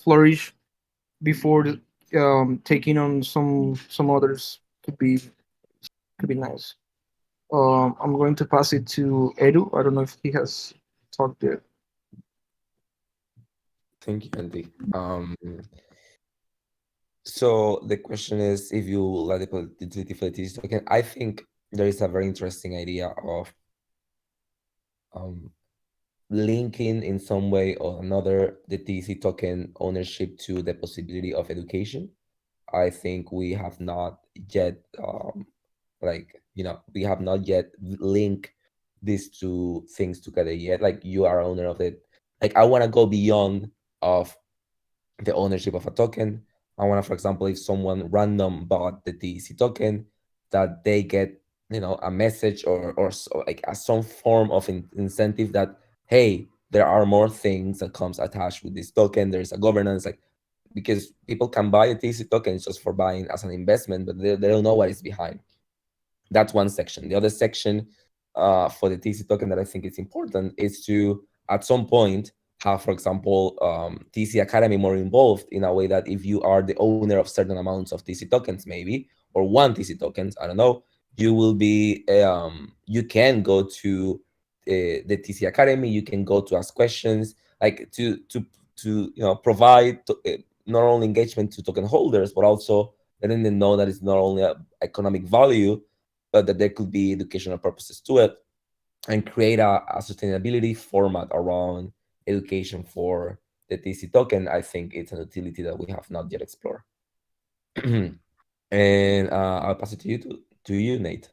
flourish before taking on some others could be nice. I'm going to pass it to Edu. I don't know if he has talked yet. Thank you, Andy. So the question is, if you let the utility for the TC token, I think there is a very interesting idea of um, linking in some way or another the TC token ownership to the possibility of education. I think we have not yet, we have not yet linked these two things together yet. Like you are owner of it. Like I want to go beyond of the ownership of a token. I want to, for example, if someone random bought the TEC token, that they get, a message or like some form of incentive that, hey, there are more things that comes attached with this token. There's a governance, like because people can buy a TEC token just for buying as an investment, but they don't know what is behind. That's one section. The other section for the TC token that I think is important is to, at some point, have, for example, TC Academy more involved in a way that if you are the owner of certain amounts of TC tokens, maybe, or one TC tokens, I don't know, you can go to the TC Academy, you can go to ask questions, like to provide not only engagement to token holders, but also letting them know that it's not only a economic value, but that there could be educational purposes to it, and create a sustainability format around education for the TC token. I think it's an utility that we have not yet explored. And I'll pass it to you, Nate.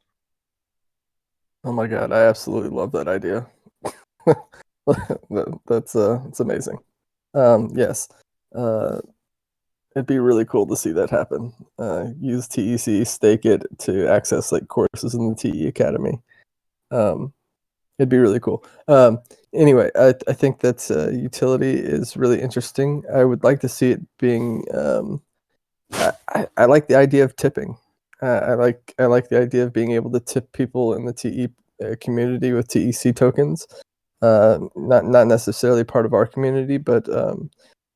Oh my god, I absolutely love that idea. That's amazing. Yes, uh, it'd be really cool to see that happen. Use TEC, stake it to access like courses in the TE Academy. Um, it'd be really cool. Anyway, I think that utility is really interesting. I would like to see it being. I like the idea of tipping. I like the idea of being able to tip people in the TE community with TEC tokens. Not necessarily part of our community, but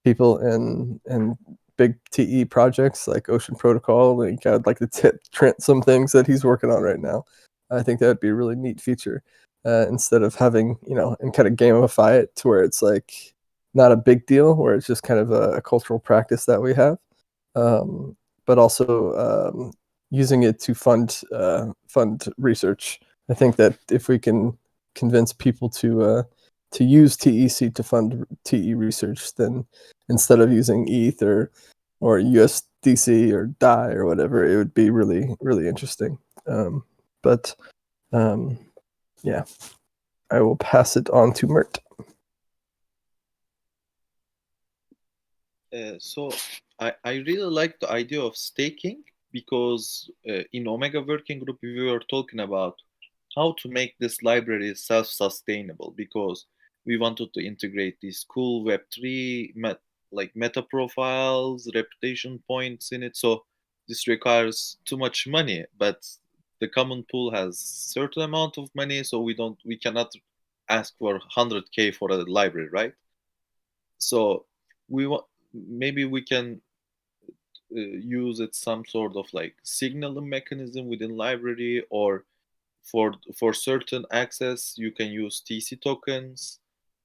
people in big TE projects like Ocean Protocol. Like I'd like to tip Trent some things that he's working on right now. I think that would be a really neat feature. Instead of having and kind of gamify it to where it's like not a big deal, where it's just kind of a cultural practice that we have, um, but also using it to fund research. I think that if we can convince people to use TEC to fund TE research, then instead of using ETH or USDC or DAI or whatever, it would be really interesting. But um, yeah, I will pass it on to Mert. So I really like the idea of staking because in Omega Working Group we were talking about how to make this library self-sustainable because we wanted to integrate these cool Web3 like meta profiles, reputation points in it. So this requires too much money, but the common pool has certain amount of money, so we cannot ask for 100K for a library, right? So we want maybe we can use it some sort of like signaling mechanism within library, or for certain access you can use TC tokens.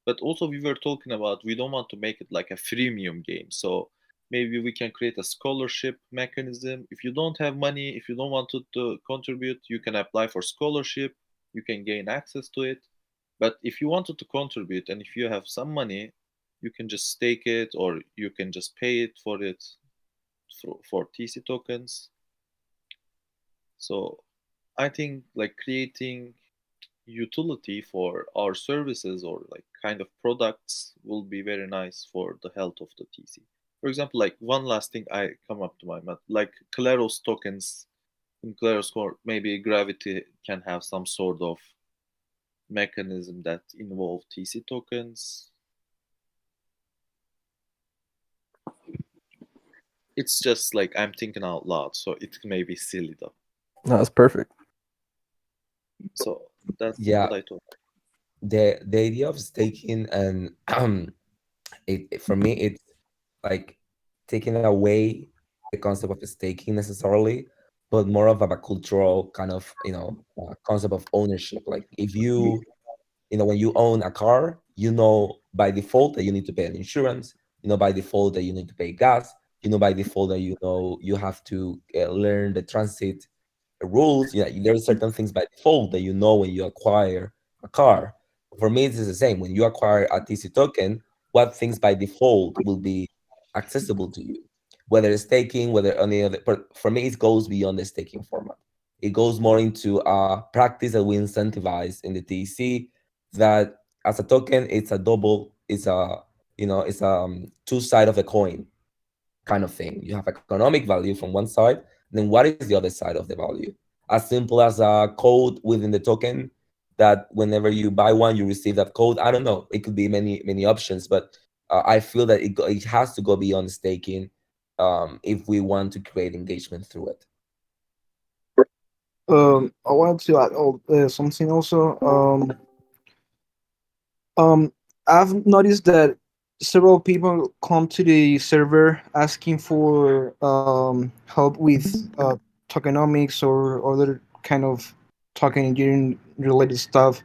But also we were talking about we don't want to make it like a freemium game, so maybe we can create a scholarship mechanism. If you don't have money, if you don't want to contribute, you can apply for scholarship, you can gain access to it. But if you wanted to contribute and if you have some money, you can just stake it or you can just pay it for it for TC tokens. So I think like creating utility for our services or like kind of products will be very nice for the health of the TC. For example, like one last thing I come up to my mind, like Claros tokens in Claros Core, maybe Gravity can have some sort of mechanism that involve TC tokens. It's just like I'm thinking out loud, so it may be silly though. No, that's perfect. So that's Yeah, what I thought. the idea of staking and for me, like taking away the concept of staking necessarily, but more of a cultural kind of concept of ownership. Like if when you own a car, you know by default that you need to pay an insurance. You know by default that you need to pay gas. You know by default that you have to learn the transit rules. There are certain things by default that you know when you acquire a car. For me, it's the same. When you acquire a TC token, what things by default will be accessible to you, whether it's staking, whether any other. But for me, it goes beyond the staking format. It goes more into a practice that we incentivize in the TC. That as a token, it's a double. It's a two side of a coin kind of thing. You have economic value from one side, then what is the other side of the value? As simple as a code within the token that whenever you buy one, you receive that code. I don't know. It could be many options, but I feel that it has to go beyond staking if we want to create engagement through it. I wanted to add something also. Um, I've noticed that several people come to the server asking for help with tokenomics or other kind of token engineering related stuff,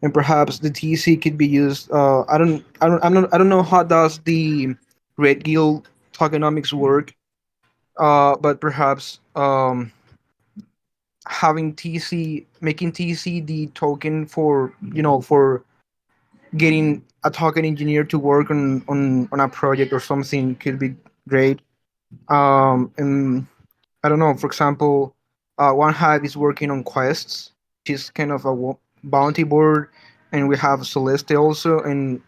and perhaps the TC could be used. I don't know how does the Red Guild tokenomics work, but perhaps having TC making TC the token for for getting a token engineer to work on a project or something could be great. And I don't know, for example, One Hive is working on quests. She's kind of a bounty board, and we have Celeste also. And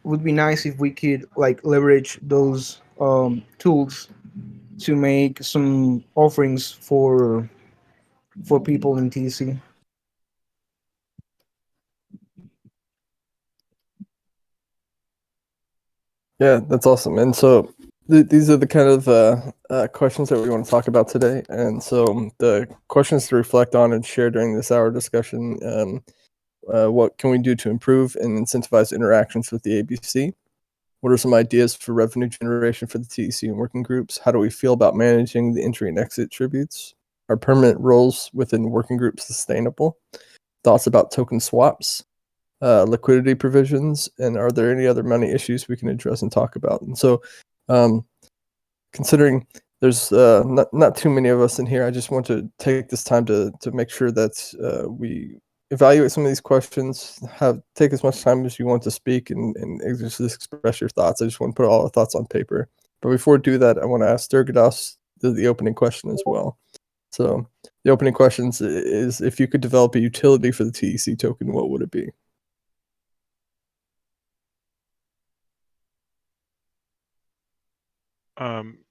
would be nice if we could like leverage those tools to make some offerings for people in TC. Yeah, that's awesome. And so these are the kind of questions that we want to talk about today. And so the questions to reflect on and share during this hour discussion. What can we do to improve and incentivize interactions with the ABC? What are some ideas for revenue generation for the TEC and working groups? How do we feel about managing the entry and exit tributes? Are permanent roles within working groups sustainable? Thoughts about token swaps, liquidity provisions, and are there any other money issues we can address and talk about? And so, considering there's not too many of us in here, I just want to take this time to make sure that we evaluate some of these questions, take as much time as you want to speak and just express your thoughts. I just want to put all the thoughts on paper. But before we do that, I want to ask Durgadas the opening question as well. So the opening questions is, if you could develop a utility for the TEC token, what would it be?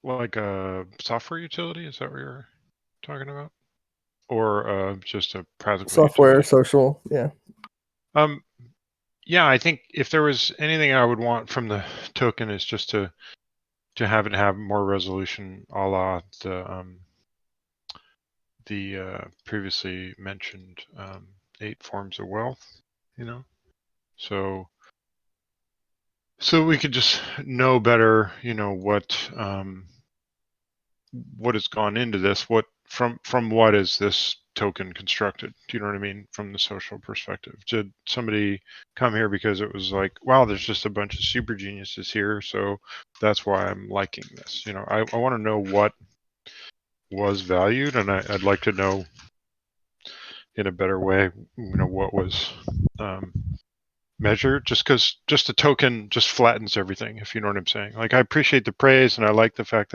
Like a software utility, is that what you're talking about? Or just a practical Software, utility? social, yeah. Yeah, I think if there was anything I would want from the token is just to have it have more resolution, a la the previously mentioned 8 forms of wealth, So we could just know better, what has gone into this, what from what is this token constructed? Do you know what I mean? From the social perspective, did somebody come here because it was like, wow, there's just a bunch of super geniuses here, so that's why I'm liking this? I want to know what was valued, and I'd like to know in a better way, what was measured. Just because just a token just flattens everything, if you know what I'm saying. Like, I appreciate the praise, and I like the fact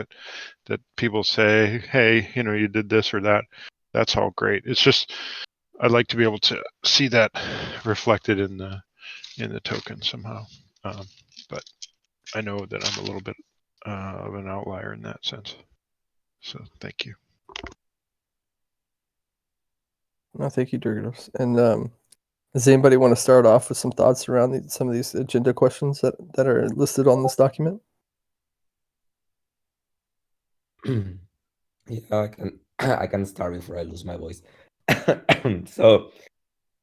that people say, hey, you did this or that. That's all great. It's just I'd like to be able to see that reflected in the token somehow. But I know that I'm a little bit of an outlier in that sense. So thank you. No, thank you, Durgados. And does anybody want to start off with some thoughts around some of these agenda questions that are listed on this document? Yeah, I can I can start before I lose my voice. So,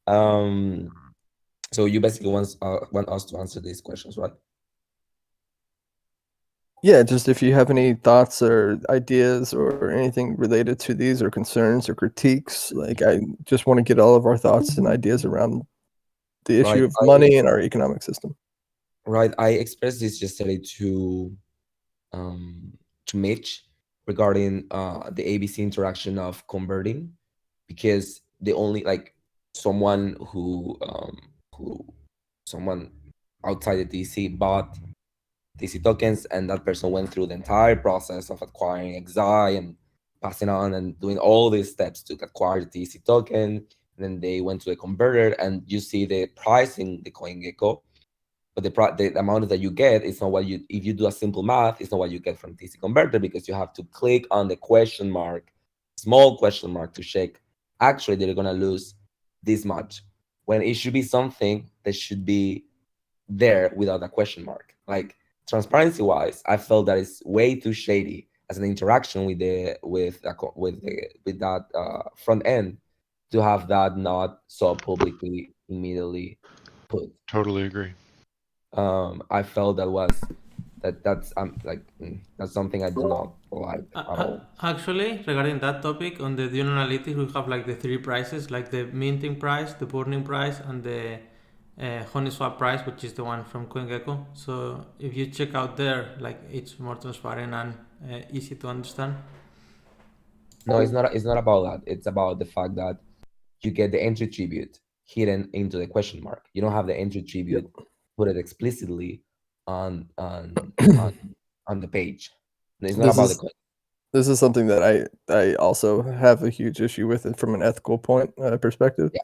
um, so you basically want us to answer these questions, right? Yeah, just if you have any thoughts or ideas or anything related to these or concerns or critiques, like I just want to get all of our thoughts and ideas around the issue Right. of money and our economic system. Right. I expressed this yesterday to Mitch regarding the ABC interaction of converting, because the only like someone who someone outside the DC bought DC tokens, and that person went through the entire process of acquiring XI and passing on and doing all these steps to acquire the DC token. And then they went to the converter, and you see the pricing the CoinGecko, but the amount that you get is not what you, if you do a simple math, it's not what you get from TC converter, because you have to click on the question mark, small question mark, to check actually they're going to lose this much, when it should be something that should be there without a question mark. Like, transparency wise, I felt that it's way too shady as an interaction with that front end, to have that not so publicly immediately put. Totally agree. I felt that's something I do not like at all. Actually, regarding that topic, on the Dune Analytics, we have like the three prices, like the minting price, the burning price, and the Honeyswap price, which is the one from CoinGecko. So if you check out there, like it's more transparent and easy to understand. No, it's not. It's not about that. It's about the fact that you get the entry tribute hidden into the question mark. You don't have the entry tribute put it explicitly on on on, on the page. It's not This about is this is something that I also have a huge issue with it from an ethical point perspective. Yeah.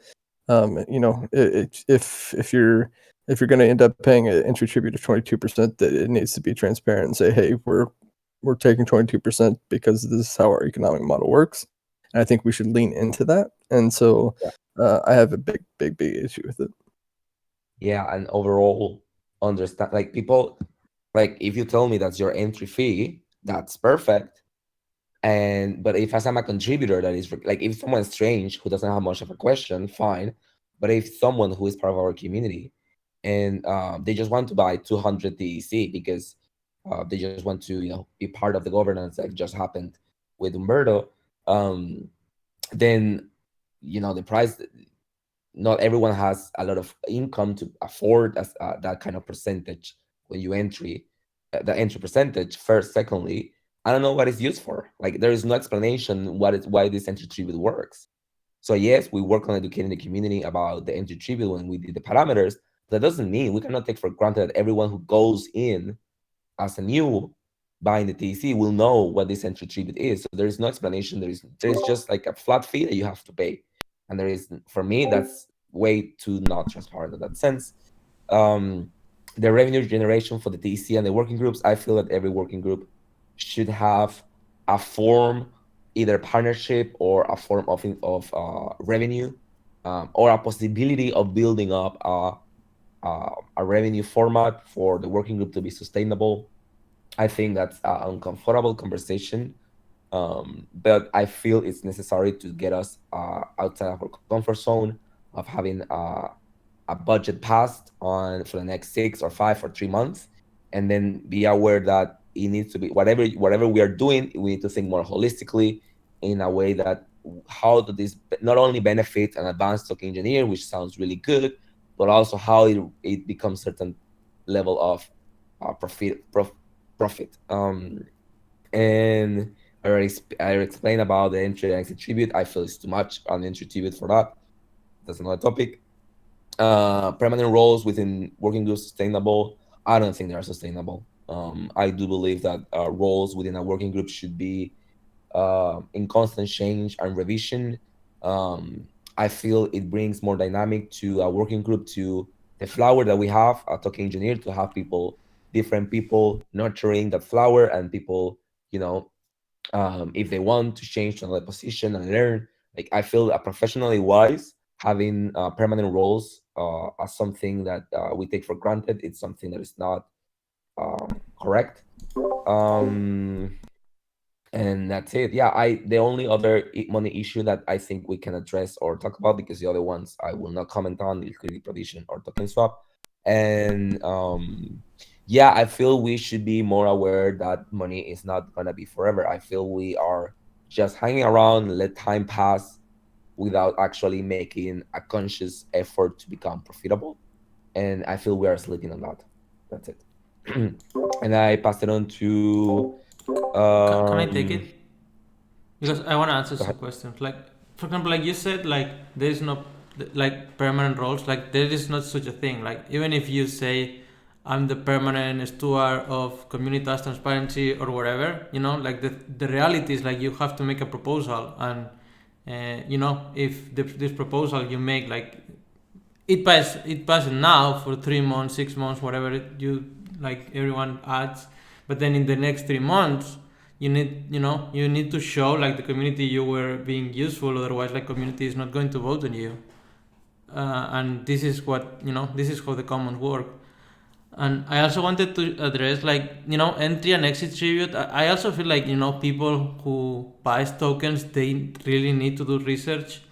If you're going to end up paying an entry tribute of 22%, that it needs to be transparent and say, hey, we're taking 22% because this is how our economic model works. And I think we should lean into that. And so I have a big issue with it. Yeah, and overall understand, like, people, like, if you tell me that's your entry fee, that's perfect. And but if as I'm a contributor, that is like, if someone's strange who doesn't have much of a question, fine. But if someone who is part of our community and they just want to buy 200 DEC because they just want to, be part of the governance that just happened with Umberto, then the price. Not everyone has a lot of income to afford that kind of percentage when you the entry percentage. First, secondly, I don't know what it's used for. Like, there is no explanation why this entry tribute works. So yes, we work on educating the community about the entry tribute when we did the parameters. That doesn't mean we cannot take for granted that everyone who goes in as a new buying the TC will know what this entry tribute is. So there is no explanation. There's just like a flat fee that you have to pay, and there is, for me, that's way too not transparent in that sense. The revenue generation for the TC and the working groups, I feel that every working group should have a form, either partnership or a form of revenue, or a possibility of building up a revenue format for the working group to be sustainable. I think that's an uncomfortable conversation, but I feel it's necessary to get us outside of our comfort zone of having a budget passed on for the next 6 or 5 or 3 months, and then be aware that it needs to be, whatever we are doing, we need to think more holistically, in a way that how do this not only benefit an advanced token engineer, which sounds really good, but also how it becomes certain level of profit. And I explained about the entry and exit tribute. I feel it's too much on the entry tribute for that. That's another topic. Permanent roles within working groups sustainable? I don't think they are sustainable. I do believe that roles within a working group should be in constant change and revision. I feel it brings more dynamic to a working group, to the flower that we have, a token engineer, to have different people nurturing that flower, and people, if they want to change to another position and learn. Like, I feel professionally wise, having permanent roles as something that we take for granted, it's something that is not correct. And that's it. Yeah, the only other money issue that I think we can address or talk about, because the other ones I will not comment on, liquidity provision or token swap. And yeah, I feel we should be more aware that money is not gonna be forever. I feel we are just hanging around, let time pass without actually making a conscious effort to become profitable. And I feel we are sleeping on that. That's it. And I passed it on to Can I take it? Because I want to answer go some ahead. questions. Like, for example, like you said, like there is no like permanent roles. Like there is not such a thing. Like even if you say I'm the permanent steward of community task transparency or whatever, you know, like the reality is like you have to make a proposal, and you know, if this proposal you make, like it passes now for 3 months, 6 months, whatever you like everyone adds, but then in the next 3 months you need to show like the community you were being useful, otherwise like community is not going to vote on you. And this is what this is how the commons work. And I also wanted to address like entry and exit tribute. I also feel like people who buys tokens, they really need to do research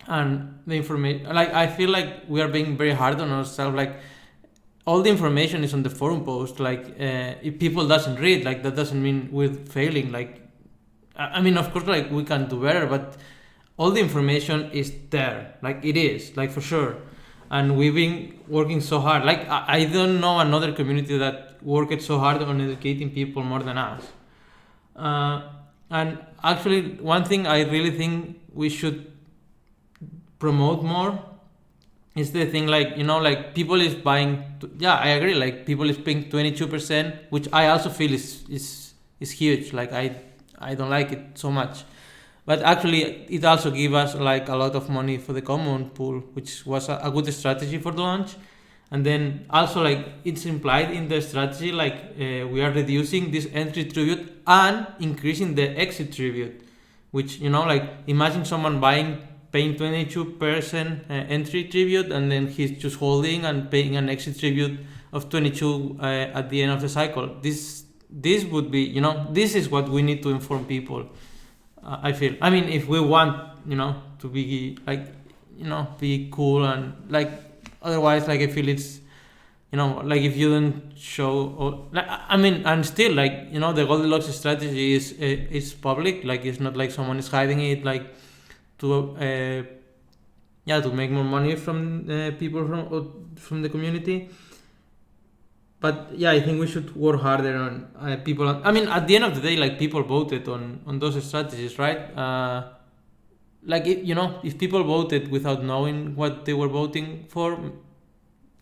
and the information. Like I feel like we are being very hard on ourselves. Like all the information is on the forum post. Like if people doesn't read, like that doesn't mean we're failing. Like I mean, of course, like we can do better, but all the information is there. Like it is, like for sure. And we've been working so hard. Like I don't know another community that worked so hard on educating people more than us. Uh, and actually, one thing I really think we should promote more is the thing, like like people is buying. Yeah, I agree. Like people is paying 22%, which I also feel is huge. Like I don't like it so much, but actually it also gives us like a lot of money for the common pool, which was a good strategy for the launch. And then also like it's implied in the strategy, like we are reducing this entry tribute and increasing the exit tribute, which like imagine someone paying 22% entry tribute, and then he's just holding and paying an exit tribute of 22 at the end of the cycle. This would be this is what we need to inform people. I feel. I mean, if we want, to be like, be cool and like, otherwise, like I feel it's, like if you don't show, or, like, I mean, and still, like, the Goldilocks strategy is public. Like it's not like someone is hiding it, like to yeah, to make more money from people from the community. But yeah, I think we should work harder on people. I mean, at the end of the day, like people voted on those strategies, right? Like if people voted without knowing what they were voting for,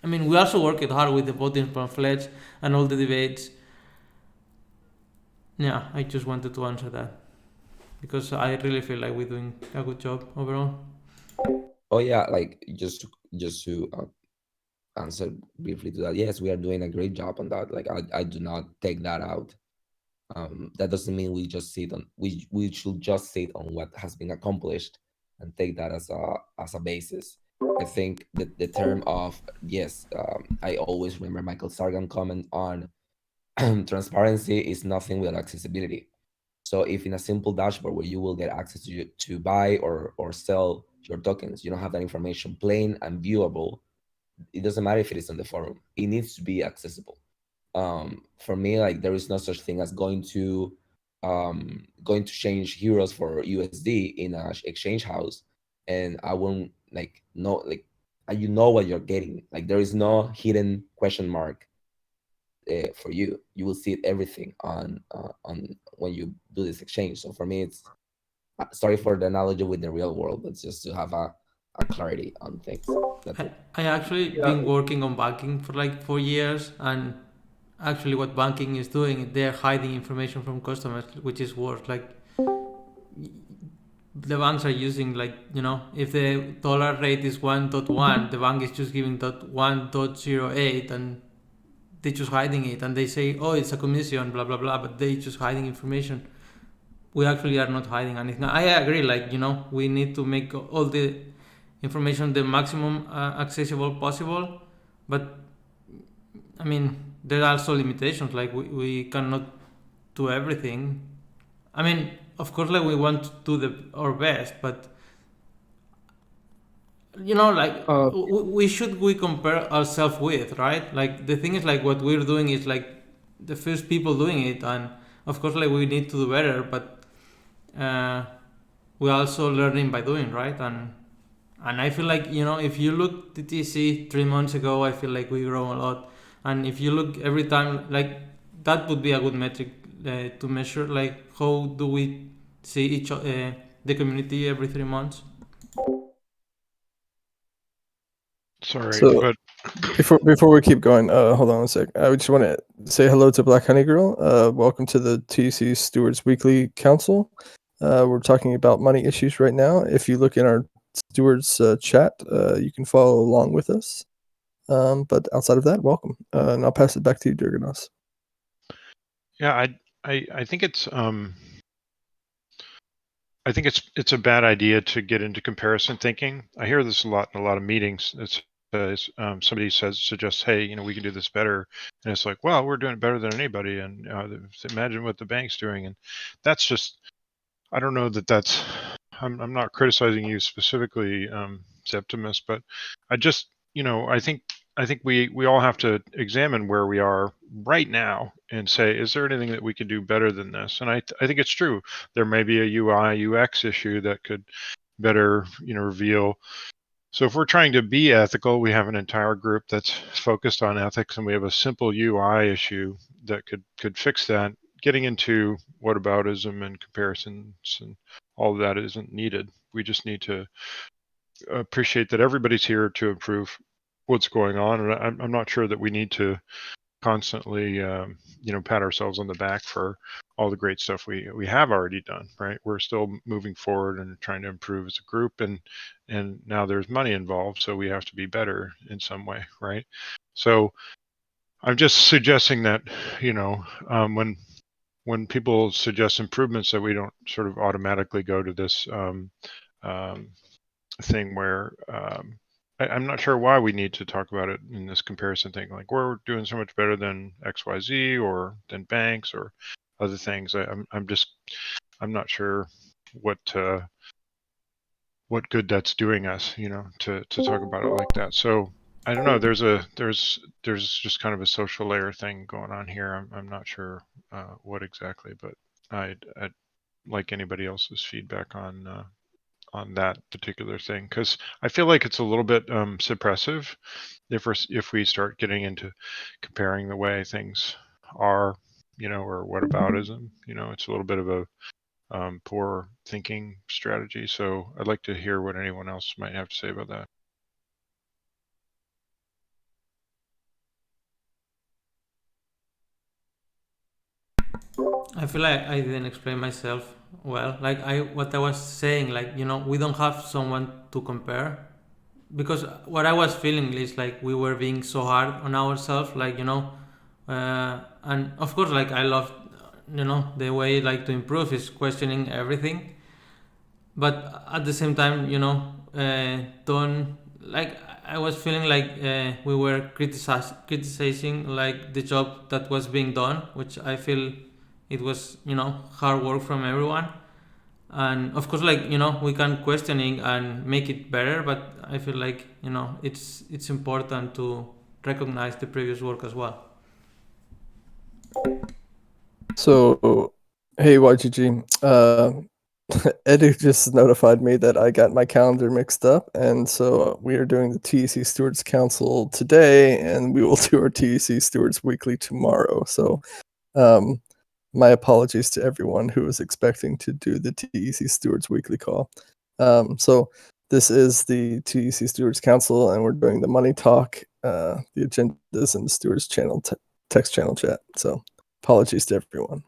I mean, we also worked hard with the voting pamphlets and all the debates. Yeah, I just wanted to answer that because I really feel like we're doing a good job overall. Oh yeah, like just to answer briefly to that. Yes, we are doing a great job on that. Like I do not take that out. That doesn't mean we should just sit on what has been accomplished and take that as a basis. I think that the term of yes, I always remember Michael Sargent comment on transparency is nothing without accessibility. So if in a simple dashboard where you will get access to buy or sell your tokens, you don't have that information plain and viewable, it doesn't matter if it is on the forum. It needs to be accessible. For me, like there is no such thing as going to change heroes for USD in a exchange house, and I won't like know like you know what you're getting. Like there is no hidden question mark for you. You will see everything on when you do this exchange. So for me, it's sorry for the analogy with the real world, but just to have a clarity on things. That's it. I actually Yeah, been working on banking for like 4 years, and actually what banking is doing, they're hiding information from customers, which is worse. Like the banks are using, like if the dollar rate is 1.1, the bank is just giving 1.08, and they just hiding it, and they say, oh, it's a commission, blah blah blah, but they just hiding information. We actually are not hiding anything. I agree, like we need to make all the information the maximum accessible possible, but I mean there are also limitations. Like we cannot do everything. I mean, of course, like we want to do our best, but like Uh, we compare ourselves with, right? Like the thing is, like what we're doing is like the first people doing it, and of course, like we need to do better, but uh, we're also learning by doing, right? And I feel like, if you look to TC 3 months ago, I feel like we grow a lot. And if you look every time, like that would be a good metric to measure, like how do we see the community every 3 months. Sorry, So but before we keep going, hold on a sec. I just want to say hello to Black Honey Girl. Welcome to the TC Stewards Weekly Council. We're talking about money issues right now. If you look in our Stewards chat, you can follow along with us. But outside of that, welcome. And I'll pass it back to you, Durganos. yeah, I think it's a bad idea to get into comparison thinking. I hear this a lot in a lot of meetings. It's somebody suggests, hey, we can do this better, and it's like, well, we're doing it better than anybody, and imagine what the bank's doing, and that's just, I don't know that that's. I'm not criticizing you specifically, Septimus, but I just, I think we all have to examine where we are right now and say, is there anything that we can do better than this? And I think it's true. There may be a UI UX issue that could better reveal. So if we're trying to be ethical, we have an entire group that's focused on ethics, and we have a simple UI issue that could fix that. Getting into whataboutism and comparisons and all of that isn't needed. We just need to appreciate that everybody's here to improve what's going on, and I'm not sure that we need to constantly pat ourselves on the back for all the great stuff we have already done. Right, we're still moving forward and trying to improve as a group, and now there's money involved, so we have to be better in some way, right? So I'm just suggesting that when people suggest improvements, that we don't sort of automatically go to this thing where I'm not sure why we need to talk about it in this comparison thing. Like, we're doing so much better than XYZ or than banks or other things. I'm not sure what good that's doing us, to talk about it like that. So I don't know. There's just kind of a social layer thing going on here. I'm not sure what exactly, but I'd like anybody else's feedback on that particular thing, because I feel like it's a little bit suppressive if we start getting into comparing the way things are, or whataboutism. It's a little bit of a poor thinking strategy. So I'd like to hear what anyone else might have to say about that. I feel like I didn't explain myself well. Like what I was saying, like we don't have someone to compare, because what I was feeling is like we were being so hard on ourselves, like and of course, like I love, the way like to improve is questioning everything, but at the same time, don't like I was feeling like we were criticizing like the job that was being done, which I feel it was hard work from everyone. And of course, like we can questioning and make it better, but I feel like it's important to recognize the previous work as well. So, hey YGG, Eddie just notified me that I got my calendar mixed up, and so we are doing the TEC Stewards Council today, and we will do our TEC Stewards Weekly tomorrow. So, my apologies to everyone who was expecting to do the TEC Stewards Weekly call. So this is the TEC Stewards Council, and we're doing the money talk, the agendas, and the Stewards channel text channel chat. So apologies to everyone.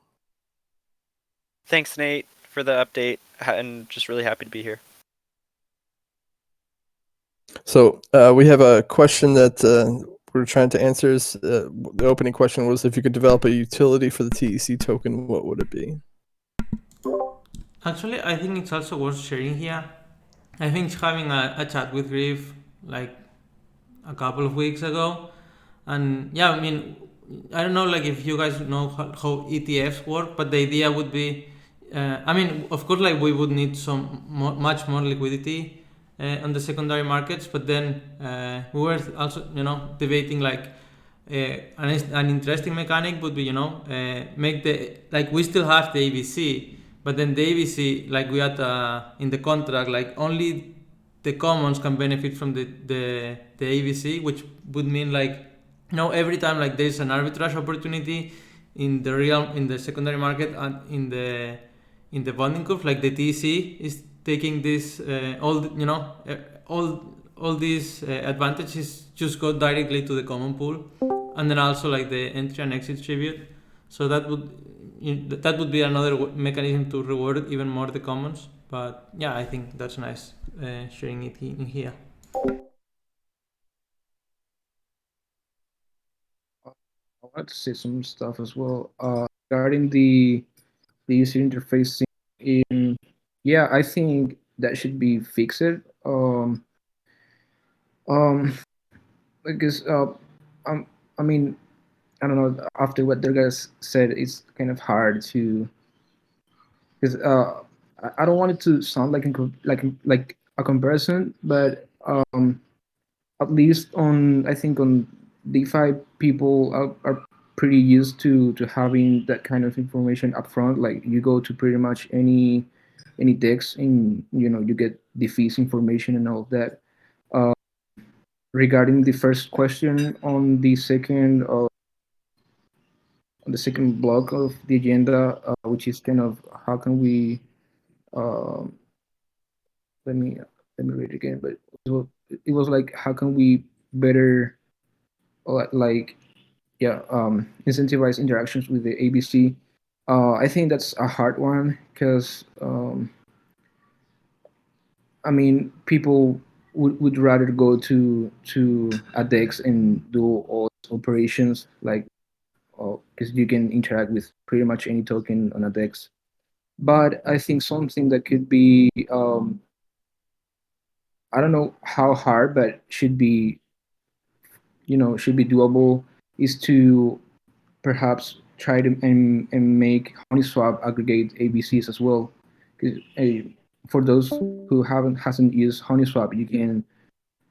Thanks, Nate, for the update, and just really happy to be here. So we have a question that we're trying to answer. Is the opening question was, if you could develop a utility for the TEC token, what would it be? Actually, I think it's also worth sharing here. I think having a chat with Griff like a couple of weeks ago, and yeah, I mean, I don't know like if you guys know how ETFs work, but the idea would be, I mean, of course, like we would need much more liquidity, on the secondary markets. But then we were also, debating like an interesting mechanic would be, make the, like, we still have the ABC, but then the ABC, like we had in the contract, like only the commons can benefit from the ABC, which would mean like, every time like there's an arbitrage opportunity in the secondary market and in the bonding curve, like the TC is taking this all these advantages just go directly to the common pool, and then also like the entry and exit tribute. So that would be another mechanism to reward even more the commons. But yeah, I think that's nice sharing it in here. I wanted to say some stuff as well regarding the user interface in. Yeah, I think that should be fixed. Um, because I mean, I don't know. After what the guys said, it's kind of hard to, because I don't want it to sound like like a comparison, but at least on, I think on DeFi, people are pretty used to having that kind of information up front. Like you go to pretty much any DEX and you get the fees information and all of that. Uh, Regarding the first question on the second block of the agenda, which is kind of how can we um let me read it again, but it was like how can we better like yeah incentivize interactions with the ABC. I think that's a hard one because I mean people would rather go to a DEX and do all operations like because you can interact with pretty much any token on a DEX. But I think something that could be I don't know how hard, but should be doable is to perhaps try to and make Uniswap aggregate ABCs as well. Because for those who hasn't used Uniswap, you can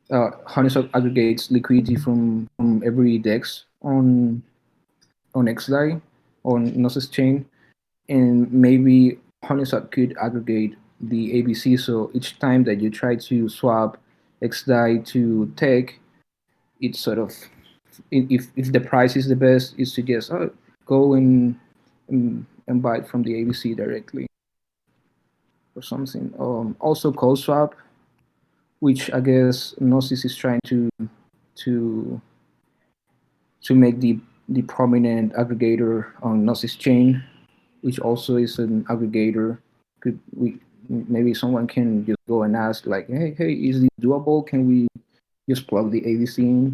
Uniswap aggregates liquidity from every DEX on XDAI on Gnosis chain, and maybe Uniswap could aggregate the ABC. So each time that you try to swap XDAI to Tech, it's sort of if the price is the best, is to just go and buy it from the ABC directly or something. Also, cold swap, which I guess Gnosis is trying to to make the prominent aggregator on Gnosis chain, which also is an aggregator. Could we maybe someone can just go and ask like, hey, is this doable? Can we just plug the ABC in?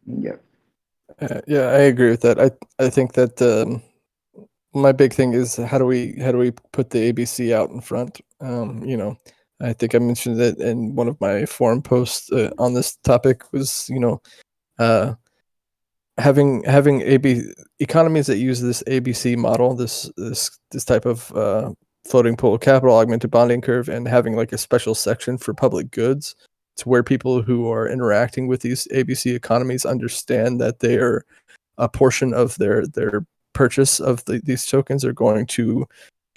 Yeah. Yeah, I agree with that. I think that my big thing is how do we put the ABC out in front? I think I mentioned it in one of my forum posts on this topic was having AB economies that use this ABC model, this type of floating pool capital augmented bonding curve, and having like a special section for public goods to where people who are interacting with these ABC economies understand that they are a portion of their purchase of these tokens are going to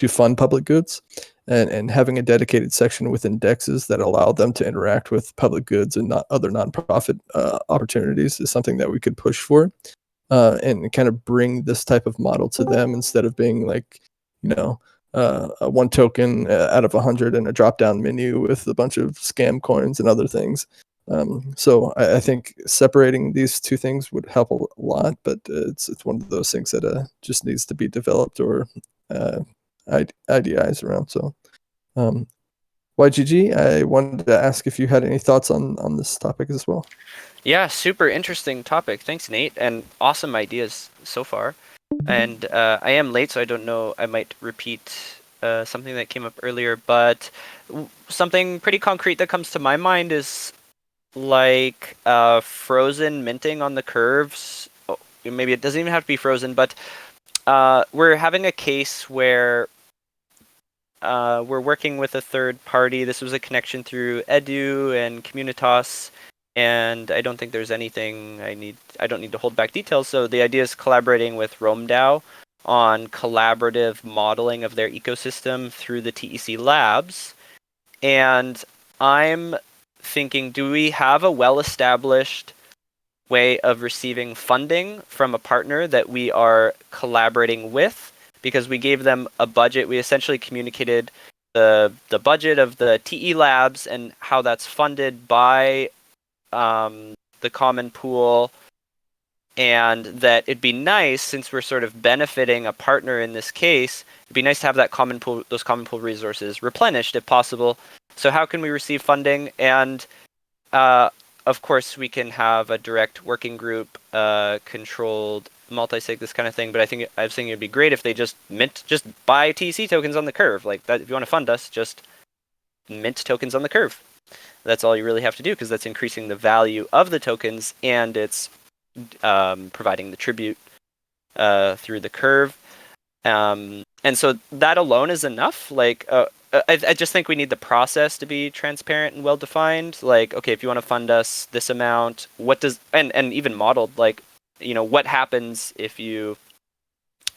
fund public goods, and having a dedicated section within DEXs that allow them to interact with public goods and not other nonprofit opportunities is something that we could push for, and kind of bring this type of model to them instead of being like, a one token out of 100 and a drop down menu with a bunch of scam coins and other things. So I think separating these two things would help a lot, but it's one of those things that just needs to be developed or ideas around. So, YGG, I wanted to ask if you had any thoughts on this topic as well. Yeah, super interesting topic. Thanks, Nate, and awesome ideas so far. And I am late, so I don't know. I might repeat something that came up earlier, but something pretty concrete that comes to my mind is like frozen minting on the curves. Oh, maybe it doesn't even have to be frozen, but we're having a case where we're working with a third party. This was a connection through Edu and Communitas, and I don't think there's anything I don't need to hold back details. So the idea is collaborating with RoamDAO on collaborative modeling of their ecosystem through the TEC labs. And I'm thinking, do we have a well-established way of receiving funding from a partner that we are collaborating with? Because we gave them a budget. We essentially communicated the budget of the TE labs and how that's funded by the common pool, and that it'd be nice, since we're sort of benefiting a partner in this case, it'd be nice to have that common pool, those common pool resources replenished if possible. So how can we receive funding? And of course, we can have a direct working group controlled multi-sig, this kind of thing. But I was thinking it'd be great if they just buy TC tokens on the curve. Like that, if you want to fund us, just mint tokens on the curve. That's all you really have to do, because that's increasing the value of the tokens, and it's providing the tribute through the curve. And so that alone is enough. Like, I just think we need the process to be transparent and well defined. Like, okay, if you want to fund us this amount, what does, and even modeled, like, what happens if you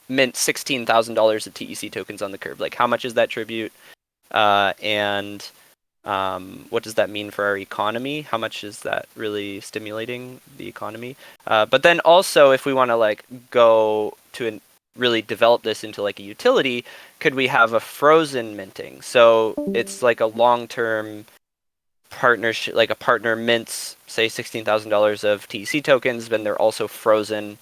mint $16,000 of TEC tokens on the curve? Like, how much is that tribute? And what does that mean for our economy? How much is that really stimulating the economy? But then also, if we want to like go to really develop this into like a utility, could we have a frozen minting? So it's like a long-term partnership, like a partner mints, say $16,000 of TEC tokens, then they're also frozen,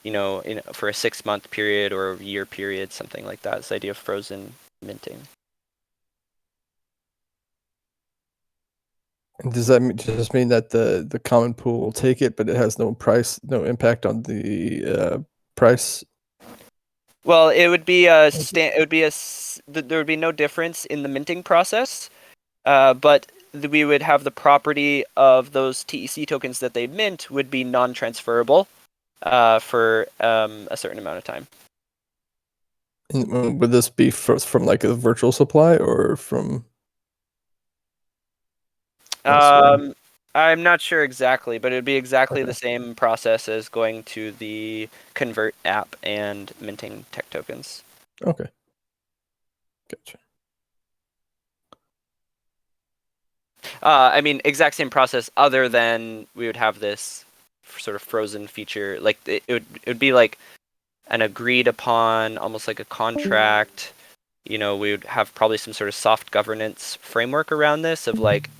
for a 6-month period or a year period, something like that. It's the idea of frozen minting. Does that just mean that the common pool will take it, but it has no impact on the price? Well, it would be there would be no difference in the minting process, but we would have the property of those TEC tokens that they mint would be non-transferable for a certain amount of time. And would this be from like a virtual supply or from? I'm not sure exactly, but it would be exactly the same process as going to the Convert app and minting tech tokens. Okay. Gotcha. I mean, exact same process, other than we would have this sort of frozen feature. Like it would be like an agreed upon, almost like a contract. We would have probably some sort of soft governance framework around this of like,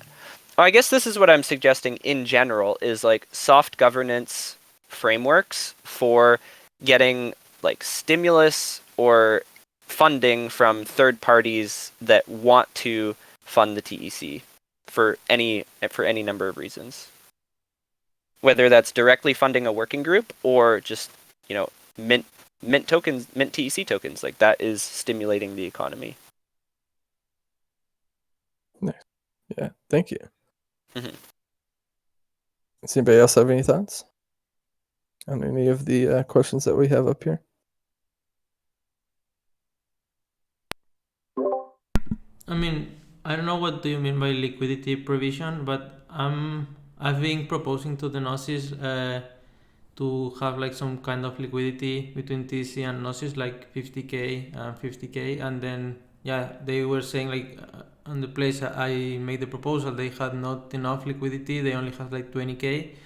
I guess this is what I'm suggesting in general, is like soft governance frameworks for getting like stimulus or funding from third parties that want to fund the TEC for any number of reasons. Whether that's directly funding a working group or just, mint tokens, mint TEC tokens, like that is stimulating the economy. Nice. Yeah, thank you. Mm-hmm. Does anybody else have any thoughts on any of the questions that we have up here? I mean, I don't know what do you mean by liquidity provision, but I've been proposing to the Gnosis to have like some kind of liquidity between TC and Gnosis, like 50k and 50k, and then they were saying like on the place I made the proposal, they had not enough liquidity, they only had like 20k,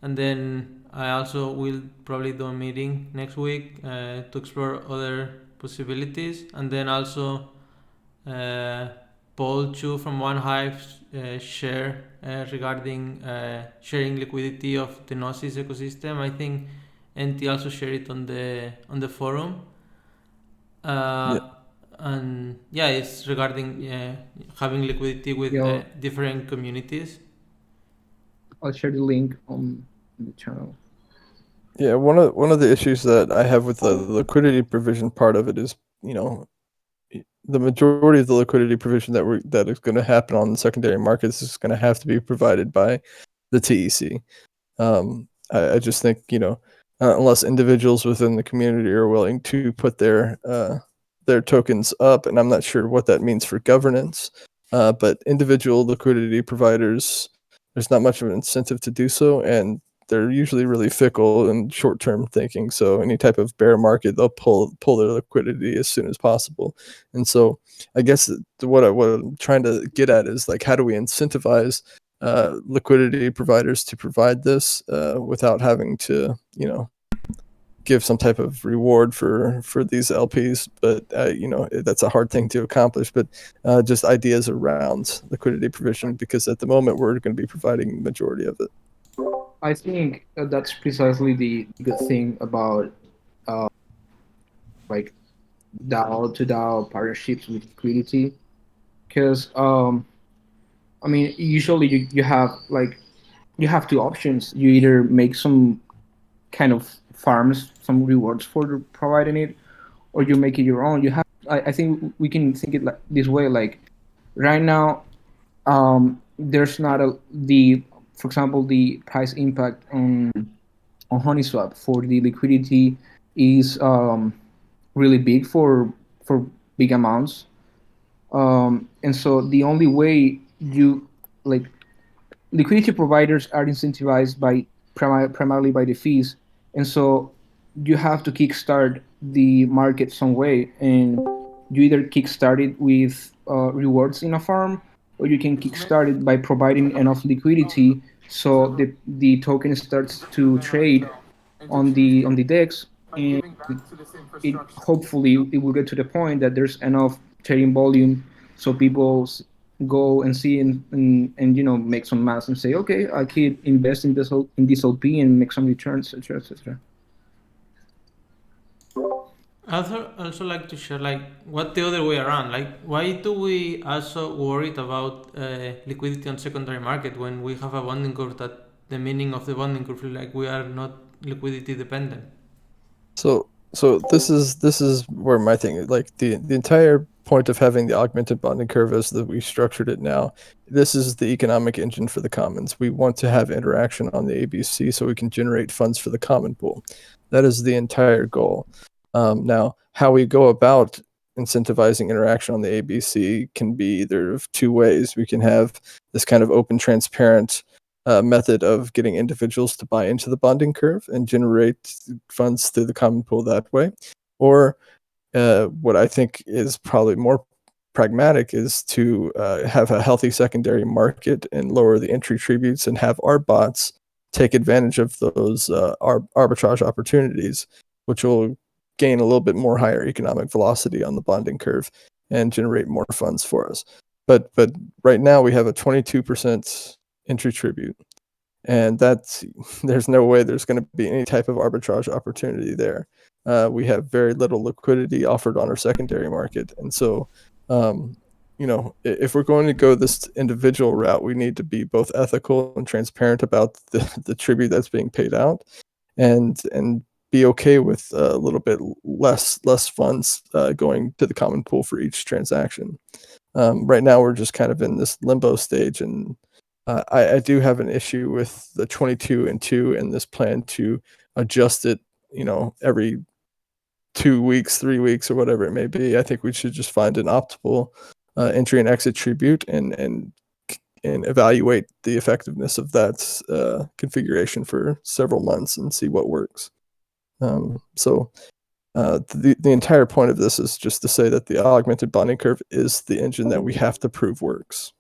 and then I also will probably do a meeting next week to explore other possibilities, and then also Paul Chu from One Hive share regarding sharing liquidity of the Gnosis ecosystem. I think NT also shared it on the forum. And it's regarding having liquidity with different communities. I'll share the link on the channel. Yeah, one of the issues that I have with the liquidity provision part of it is, the majority of the liquidity provision that is going to happen on the secondary markets is going to have to be provided by the TEC. I just think, unless individuals within the community are willing to put their their tokens up, and I'm not sure what that means for governance. But individual liquidity providers, there's not much of an incentive to do so, and they're usually really fickle and short-term thinking. So any type of bear market, they'll pull their liquidity as soon as possible. And so I guess what I'm trying to get at is like, how do we incentivize liquidity providers to provide this without having to, give some type of reward for these LPs? But that's a hard thing to accomplish. But just ideas around liquidity provision, because at the moment we're going to be providing the majority of it. I think that's precisely the good thing about uh, like DAO to DAO partnerships with liquidity, because I mean, usually you have like you have two options. You either make some kind of farms, some rewards for providing it, or you make it your own. You have. I think we can think it like this way. Like right now, there's not for example, the price impact on Honeyswap for the liquidity is really big for big amounts. And so the only way you like liquidity providers are incentivized by primarily by the fees, and so you have to kickstart the market some way, and you either kickstart it with rewards in a farm, or you can kickstart it by providing enough liquidity so the token starts to trade on the DEX, and it hopefully it will get to the point that there's enough trading volume so people go and see and make some math and say, okay, I could invest in this LP and make some returns, etc., etc. I also like to share like what the other way around. Like, why do we also worried about liquidity on secondary market when we have a bonding curve that the meaning of the bonding curve like we are not liquidity dependent? So this is where my thing is, like the entire point of having the augmented bonding curve as that we structured it now. This is the economic engine for the commons. We want to have interaction on the ABC so we can generate funds for the common pool. That is the entire goal. Now, how we go about incentivizing interaction on the ABC can be either of two ways. We can have this kind of open, transparent method of getting individuals to buy into the bonding curve and generate funds through the common pool that way. Or what I think is probably more pragmatic is to have a healthy secondary market and lower the entry tributes and have our bots take advantage of those arbitrage opportunities, which will gain a little bit more higher economic velocity on the bonding curve and generate more funds for us. But right now we have a 22% entry tribute, and that's there's no way there's going to be any type of arbitrage opportunity there. We have very little liquidity offered on our secondary market, and so if we're going to go this individual route, we need to be both ethical and transparent about the tribute that's being paid out, and be okay with a little bit less funds going to the common pool for each transaction. Right now, we're just kind of in this limbo stage, and I do have an issue with the 22 and 2 and this plan to adjust it, every 2 weeks, 3 weeks, or whatever it may be. I think we should just find an optimal entry and exit tribute and evaluate the effectiveness of that configuration for several months and see what works. The entire point of this is just to say that the augmented bonding curve is the engine that we have to prove works.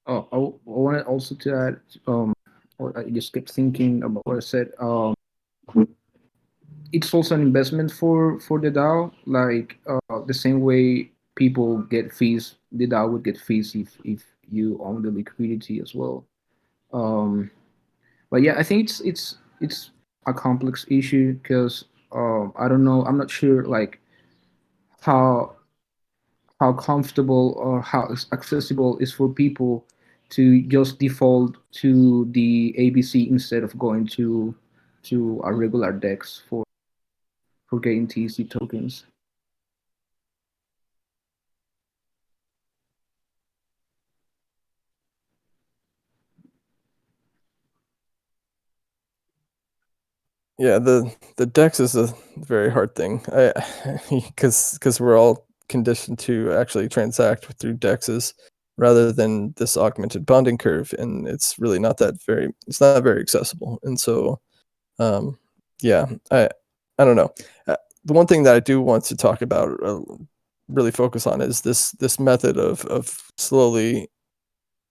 Oh, I wanted also to add, or I just kept thinking about what I said. It's also an investment for the DAO, like the same way people get fees, the DAO would get fees if you own the liquidity as well. Um, but yeah, I think it's a complex issue because I don't know, I'm not sure like how how comfortable or how accessible is for people to just default to the ABC instead of going to a regular DEX for getting TC tokens. Yeah, the dex is a very hard thing. I because we're all conditioned to actually transact through dexes rather than this augmented bonding curve, and it's really not that very it's not very accessible. And so, um, yeah, I don't know. The one thing that I do want to talk about, really focus on, is this method of slowly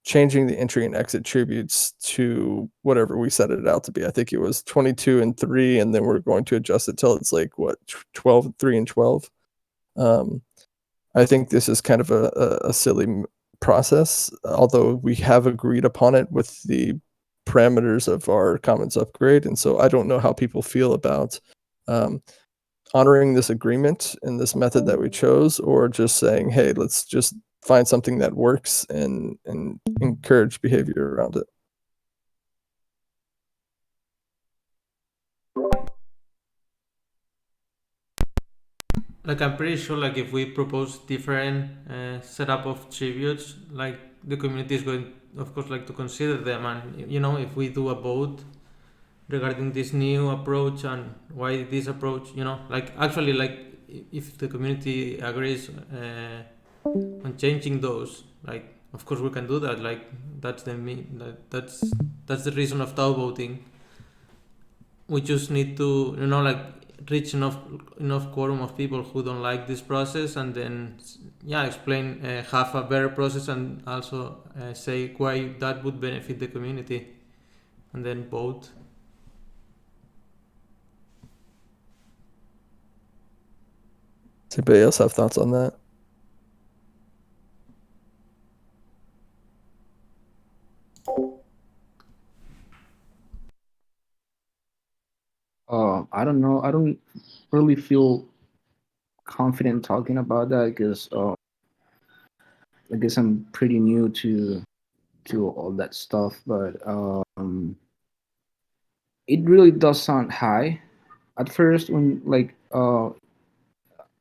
changing the entry and exit tributes to whatever we set it out to be. I think it was 22 and 3, and then we're going to adjust it till it's like what 12, 3 and 12. Um, I think this is kind of a silly process, although we have agreed upon it with the parameters of our commons upgrade, and so I don't know how people feel about um, honoring this agreement and this method that we chose, or just saying, hey, let's just find something that works and encourage behavior around it. Like I'm pretty sure, like if we propose different setup of tributes, like the community is going, of course, like to consider them, and if we do a vote regarding this new approach and why this approach, like actually, like if the community agrees on changing those, like of course we can do that. Like that's the that's the reason of Tau voting. We just need to like reach enough quorum of people who don't like this process, and then explain, have a better process, and also say why that would benefit the community, and then vote. Does anybody else have thoughts on that? I don't know. I don't really feel confident talking about that because I guess I'm pretty new to all that stuff. But it really does sound high at first when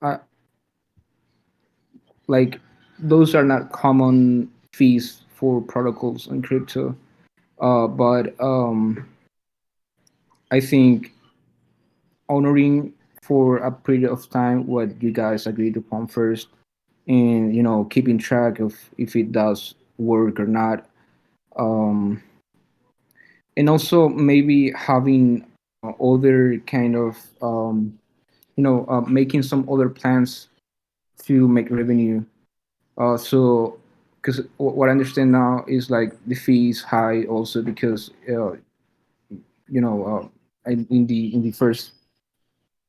I, like those are not common fees for protocols in crypto. But I think honoring for a period of time what you guys agreed upon first, and keeping track of if it does work or not, um, and also maybe having other kind of making some other plans to make revenue. So because what I understand now is like the fee is high also because in the first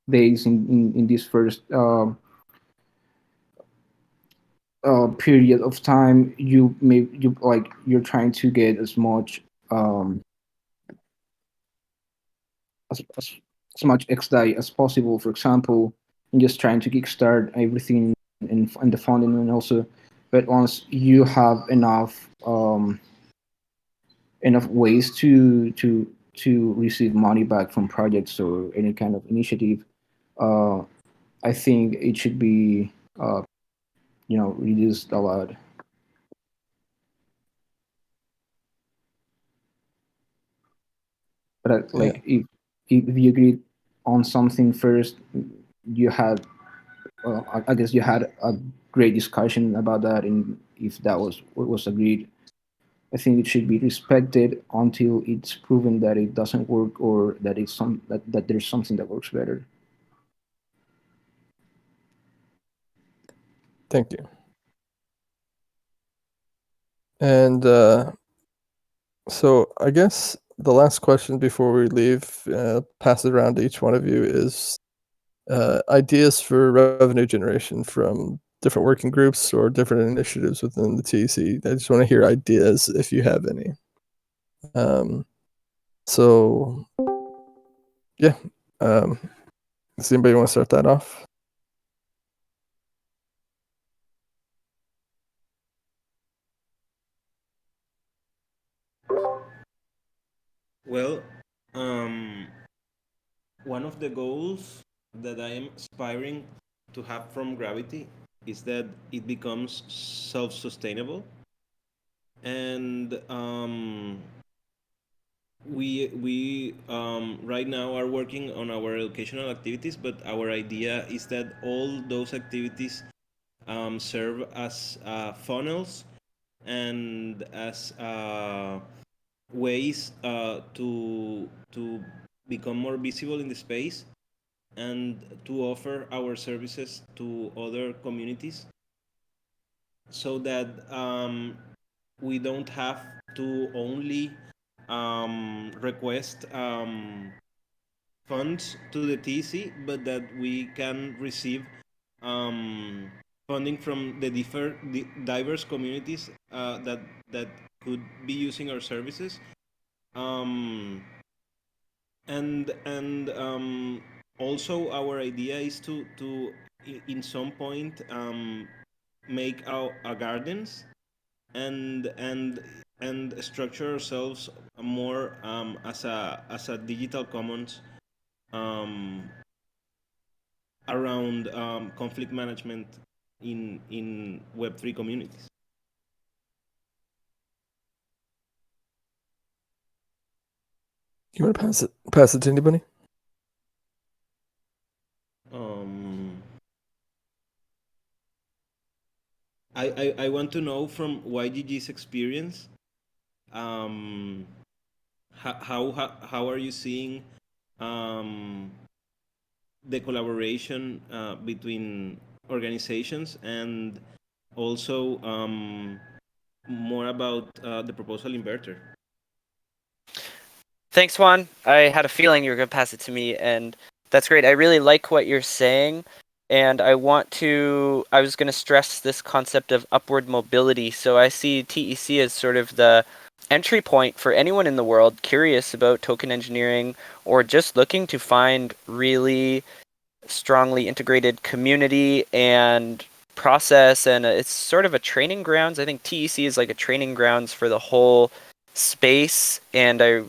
days in this first period of time, you're trying to get as much um, as, as much XDAI as possible, for example, and just trying to kickstart everything in the funding, and also, but once you have enough ways to receive money back from projects or any kind of initiative, uh, I think it should be reduced a lot. But Yeah. like if you agreed on something first, you had I guess you had a great discussion about that, and if that was what was agreed, I think it should be respected until it's proven that it doesn't work or that that there's something that works better. Thank you. And so I guess the last question before we leave, pass it around to each one of you, is ideas for revenue generation from different working groups or different initiatives within the TC. I just want to hear ideas if you have any. So yeah, does anybody want to start that off? Well, um, one of the goals that I am aspiring to have from Gravity is that it becomes self-sustainable, and we right now are working on our educational activities, but our idea is that all those activities serve as funnels and as ways to become more visible in the space and to offer our services to other communities, so that we don't have to only request funds to the TC, but that we can receive um, funding from the diverse communities that could be using our services. Um, and also our idea is to in some point make our gardens and structure ourselves more as a digital commons um, around conflict management in Web3 communities. You want to pass it to anybody? Um, I want to know from YGG's experience, um, how are you seeing um, the collaboration between organizations, and also more about the proposal inverter. Thanks, Juan. I had a feeling you were going to pass it to me, and that's great. I really like what you're saying, and I was going to stress this concept of upward mobility. So I see TEC as sort of the entry point for anyone in the world curious about token engineering or just looking to find really strongly integrated community and process, and it's sort of a training grounds. I think TEC is like a training grounds for the whole space, and I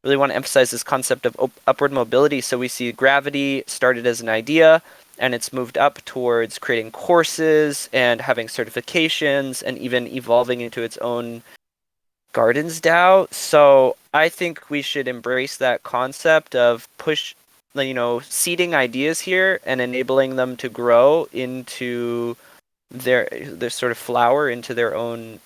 really want to emphasize this concept of upward mobility. So we see Gravity started as an idea, and it's moved up towards creating courses and having certifications and even evolving into its own Gardens DAO. So I think we should embrace that concept of seeding ideas here and enabling them to grow into their sort of flower into their own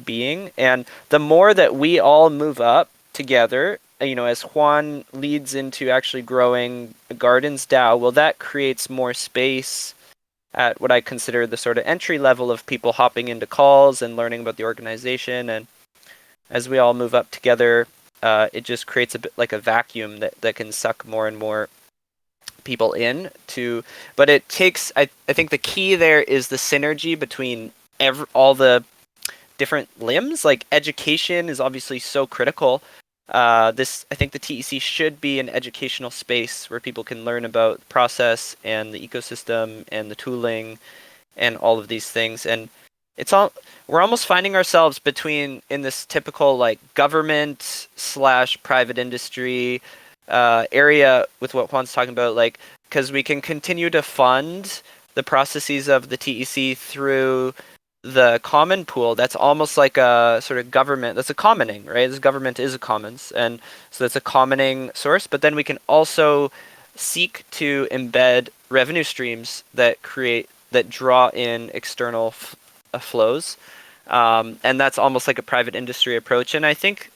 being. And the more that we all move up together, as Juan leads into actually growing Gardens DAO, well, that creates more space at what I consider the sort of entry level of people hopping into calls and learning about the organization. And as we all move up together, it just creates a bit like a vacuum that can suck more and more people in to, but it takes, I think the key there is the synergy between all the different limbs. Like education is obviously so critical. I think the TEC should be an educational space where people can learn about the process and the ecosystem and the tooling and all of these things. And we're almost finding ourselves in this typical like government / private industry area with what Juan's talking about, like, because we can continue to fund the processes of the TEC through the common pool. That's almost like a sort of government. That's a commoning, right? This government is a commons, and so that's a commoning source. But then we can also seek to embed revenue streams that draw in external flows, and that's almost like a private industry approach. And I think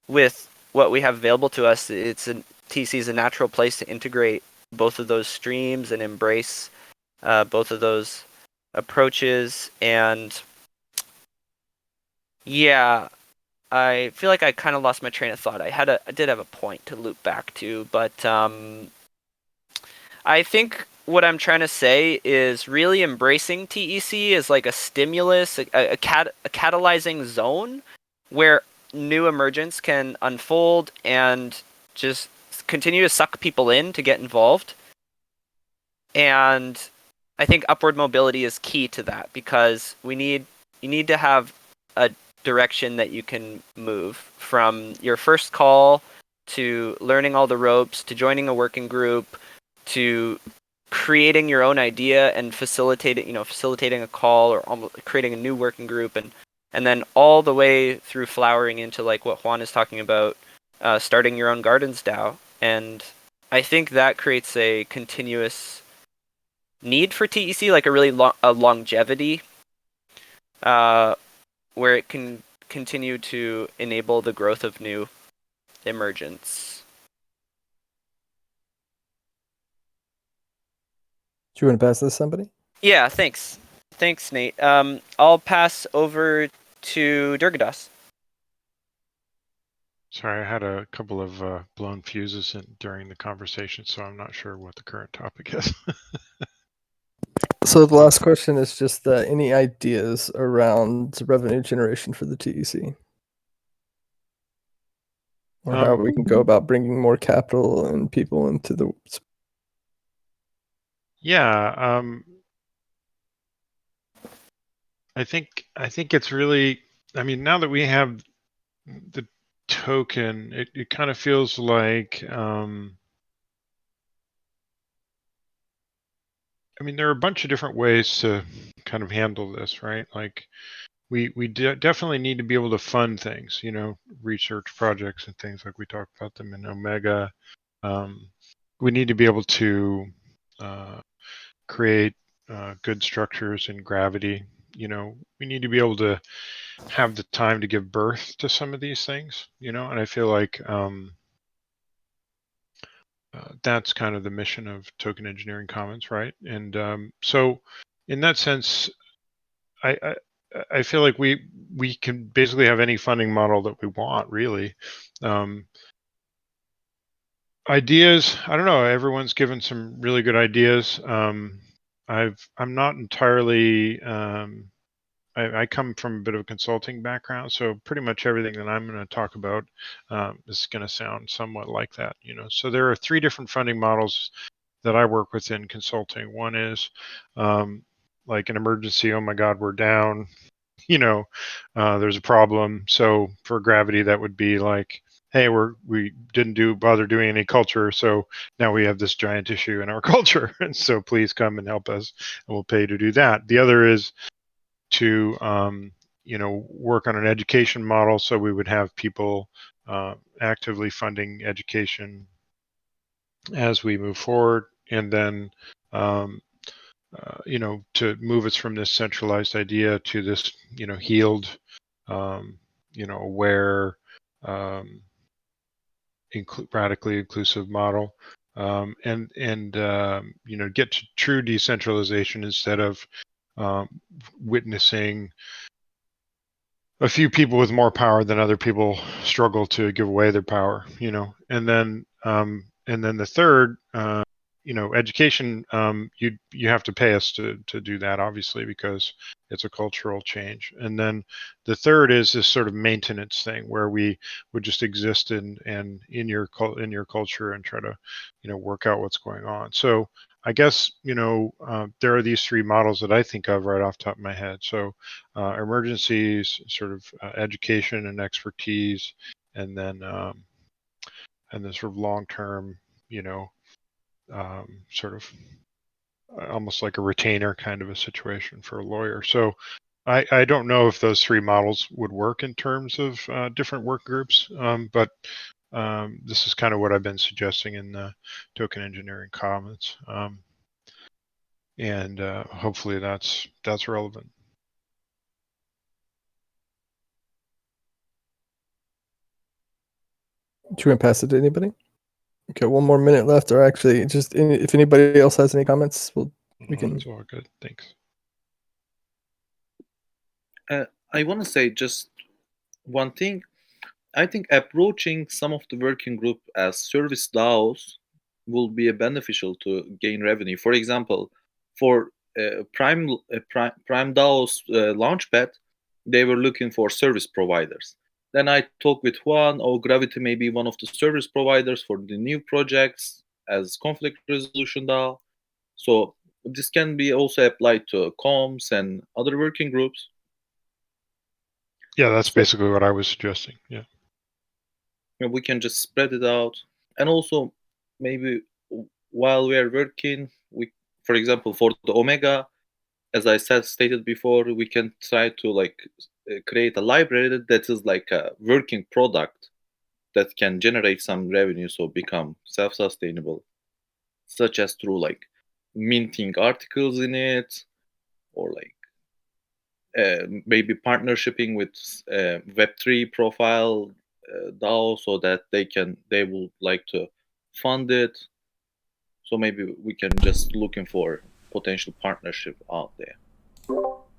with what we have available to us, TC is a natural place to integrate both of those streams and embrace both of those approaches. And yeah, I feel like I kind of lost my train of thought. I did have a point to loop back to, but I think what I'm trying to say is really embracing TEC as like a stimulus, a catalyzing zone where new emergence can unfold and just continue to suck people in to get involved. And I think upward mobility is key to that, because you need to have a direction that you can move from your first call to learning all the ropes to joining a working group to creating your own idea and facilitating a call or almost creating a new working group, and then all the way through flowering into like what Juan is talking about, starting your own gardens DAO, and I think that creates a continuous need for TEC, like a really a longevity, where it can continue to enable the growth of new emergence. Do you want to pass this to somebody? Yeah, thanks, Nate. I'll pass over to Durgadas. Sorry, I had a couple of blown fuses during the conversation, so I'm not sure what the current topic is. So the last question is just any ideas around revenue generation for the TEC? Or how we can go about bringing more capital and people into the... Yeah, I think it's really, I mean, now that we have the token, it kind of feels like, I mean, there are a bunch of different ways to kind of handle this, right? Like, we definitely need to be able to fund things, you know, research projects and things like we talked about them in Omega. We need to be able to create good structures in Gravity. You know, we need to be able to have the time to give birth to some of these things, you know, and I feel like that's kind of the mission of Token Engineering Commons, right? And so in that sense, I feel like we can basically have any funding model that we want, really. Ideas, I don't know. Everyone's given some really good ideas. I'm not entirely. I come from a bit of a consulting background, so pretty much everything that I'm going to talk about is going to sound somewhat like that. You know, so there are 3 different funding models that I work with in consulting. One is like an emergency. Oh my God, we're down. You know, there's a problem. So for Gravity, that would be like, hey, we didn't bother doing any culture, so now we have this giant issue in our culture, and so please come and help us, and we'll pay you to do that. The other is to you know, work on an education model, so we would have people actively funding education as we move forward, and then you know, to move us from this centralized idea to this, you know, healed, you know, aware, radically inclusive model, and you know, get to true decentralization instead of witnessing a few people with more power than other people struggle to give away their power, you know. And then the third, you know, education, you have to pay us to do that, obviously, because it's a cultural change. And then the third is this sort of maintenance thing where we would just exist in your culture and try to, you know, work out what's going on. So I guess, you know, there are these 3 models that I think of right off the top of my head. So emergencies, sort of education and expertise, and then sort of long-term, you know, sort of almost like a retainer kind of a situation for a lawyer. So I don't know if those 3 models would work in terms of different work groups, but this is kind of what I've been suggesting in the Token Engineering Commons, and hopefully that's relevant. Do you want to pass it to anybody? Okay, 1 more minute left, or actually, just if anybody else has any comments, we can. It's all good. Thanks. I want to say just one thing. I think approaching some of the working group as service DAOs will be beneficial to gain revenue. For example, for Prime DAO's launchpad, they were looking for service providers. Then I talked with Juan, or Gravity may be one of the service providers for the new projects as conflict resolution DAO. So this can be also applied to comms and other working groups. Yeah, that's basically what I was suggesting. Yeah. We can just spread it out, and also maybe while we are working, for example, for the Omega, as I stated before, we can try to like create a library that is like a working product that can generate some revenue, so become self-sustainable, such as through like minting articles in it, or like maybe partnershiping with Web3 profile DAO, so that they would like to fund it. So maybe we can just looking for potential partnership out there.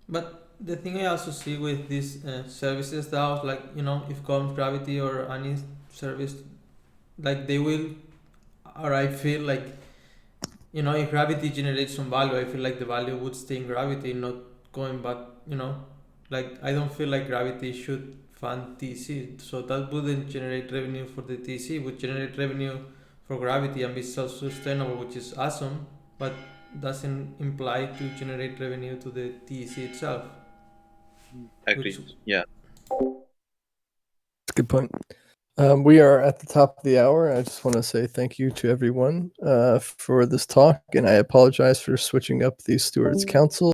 But the thing I also see with these services DAOs, like if comes Gravity or any service, like they will, or I feel like if Gravity generates some value, I feel like the value would stay in Gravity, not going back. Like I don't feel like Gravity should fund TC, so that wouldn't generate revenue for the TC. Would generate revenue for Gravity and be self-sustainable, which is awesome, but doesn't imply to generate revenue to the TC itself. Agreed. Yeah. That's a good point. We are at the top of the hour. I just want to say thank you to everyone for this talk, and I apologize for switching up the Stewards Council.